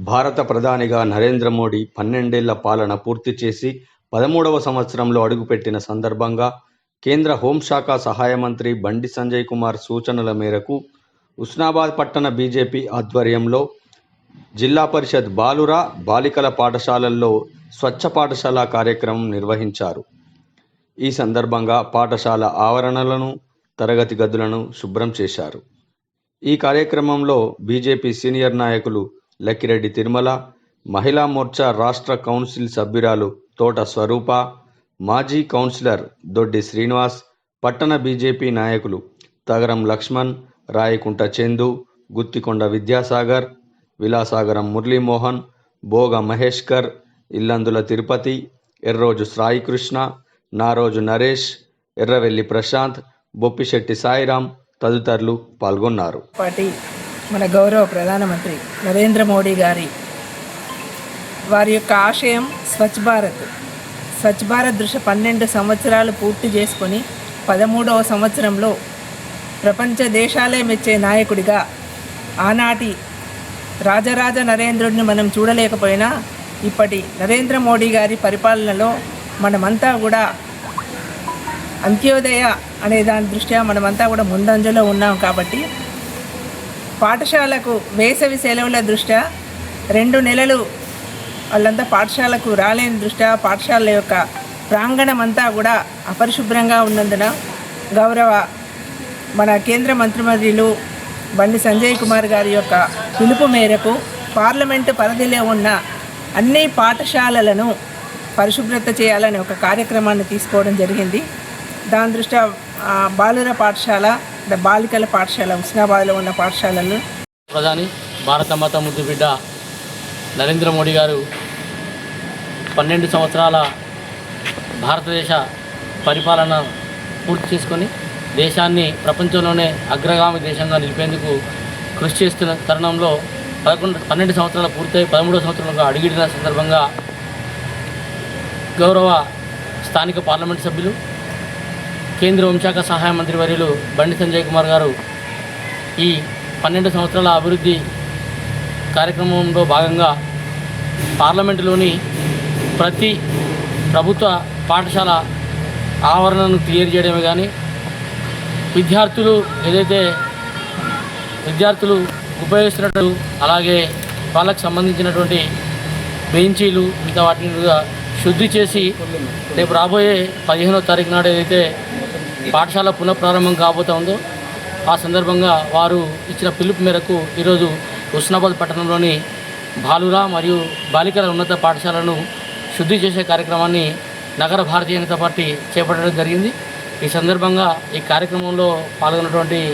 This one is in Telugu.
భారత ప్రధానిగా నరేంద్ర మోడీ 12 ఏళ్ల పాలన పూర్తి చేసి 13వ సంవత్సరంలో అడుగుపెట్టిన సందర్భంగా కేంద్ర హోంశాఖ సహాయ మంత్రి బండి సంజయ్ కుమార్ సూచనల మేరకు ఉస్నాబాద్ పట్టణ బీజేపీ ఆధ్వర్యంలో జిల్లా పరిషత్ బాలుర బాలికల పాఠశాలల్లో స్వచ్ఛ పాఠశాల కార్యక్రమం నిర్వహించారు. ఈ సందర్భంగా పాఠశాల ఆవరణలను, తరగతి గదులను శుభ్రం చేశారు. ఈ కార్యక్రమంలో బీజేపీ సీనియర్ నాయకులు లక్కిరెడ్డి తిరుమల, మహిళా మోర్చా రాష్ట్ర కౌన్సిల్ సభ్యురాలు తోట స్వరూప, మాజీ కౌన్సిలర్ దొడ్డి శ్రీనివాస్, పట్టణ బీజేపీ నాయకులు తగరం లక్ష్మణ్, రాయకుంట చందు, గుత్తికొండ విద్యాసాగర్, విలాసాగరం మురళీమోహన్, భోగ మహేష్కర్, ఇల్లందుల తిరుపతి, ఎర్రోజు సాయికృష్ణ, నారోజు నరేష్, ఎర్రవెల్లి ప్రశాంత్, బొప్పిశెట్టి సాయిరాం తదితరులు పాల్గొన్నారు. మన గౌరవ ప్రధానమంత్రి నరేంద్ర మోడీ వారి యొక్క ఆశయం స్వచ్ఛ భారత్ దృష్టి 12 సంవత్సరాలు పూర్తి చేసుకొని 13వ సంవత్సరంలో ప్రపంచ దేశాలే మెచ్చే నాయకుడిగా ఆనాటి రాజరాజ నరేంద్రుడిని మనం చూడలేకపోయినా ఇప్పటి నరేంద్ర మోడీ గారి పరిపాలనలో మనమంతా కూడా అంత్యోదయ అనే దాని దృష్ట్యా మనమంతా కూడా ముందంజలో ఉన్నాం. కాబట్టి పాఠశాలకు వేసవి సెలవుల దృష్ట్యా 2 నెలలు వాళ్ళంతా పాఠశాలకు రాలేని దృష్ట్యా పాఠశాల యొక్క ప్రాంగణం అంతా కూడా అపరిశుభ్రంగా ఉన్నందున గౌరవ మన కేంద్ర మంత్రివర్యులు బండి సంజయ్ కుమార్ గారి యొక్క పిలుపు మేరకు పార్లమెంటు పరిధిలో ఉన్న అన్ని పాఠశాలలను పరిశుభ్రత చేయాలని ఒక కార్యక్రమాన్ని తీసుకోవడం జరిగింది. దాని దృష్ట్యా బాలుర పాఠశాల, బాలికల పాఠశాల ఉస్నాబాద్లో ఉన్న పాఠశాలలు ప్రధాని భారత మాత ముద్దు బిడ్డ నరేంద్ర మోడీ గారు 12 సంవత్సరాల భారతదేశ పరిపాలన పూర్తి చేసుకొని దేశాన్ని ప్రపంచంలోనే అగ్రగామి దేశంగా నిలిపేందుకు కృషి చేస్తున్న తరుణంలో 12 సంవత్సరాలు పూర్తయి 13వ సంవత్సరంలో అడుగిడిన సందర్భంగా గౌరవ స్థానిక పార్లమెంటు సభ్యులు కేంద్ర హోంశాఖ సహాయ మంత్రి వర్యులు బండి సంజయ్ కుమార్ గారు ఈ 12 సంవత్సరాల అభివృద్ధి కార్యక్రమంలో భాగంగా పార్లమెంటులోని ప్రతి ప్రభుత్వ పాఠశాల ఆవరణను క్లియర్ చేయడమే కానీ విద్యార్థులు ఉపయోగిస్తున్నట్టు అలాగే వాళ్ళకు సంబంధించినటువంటి బెంచీలు మిగతా వాటిని శుద్ధి చేసి రేపు రాబోయే 15వ తారీఖు నాడు ఏదైతే పాఠశాల పునఃప్రారంభం కాబోతుందో ఆ సందర్భంగా వారు ఇచ్చిన పిలుపు మేరకు ఈరోజు ఉస్నాబాద్ పట్టణంలోని బాలుర మరియు బాలికల ఉన్నత పాఠశాలను శుద్ధి చేసే కార్యక్రమాన్ని నగర భారతీయ జనతా పార్టీ చేపట్టడం జరిగింది. ఈ సందర్భంగా ఈ కార్యక్రమంలో పాల్గొన్నటువంటి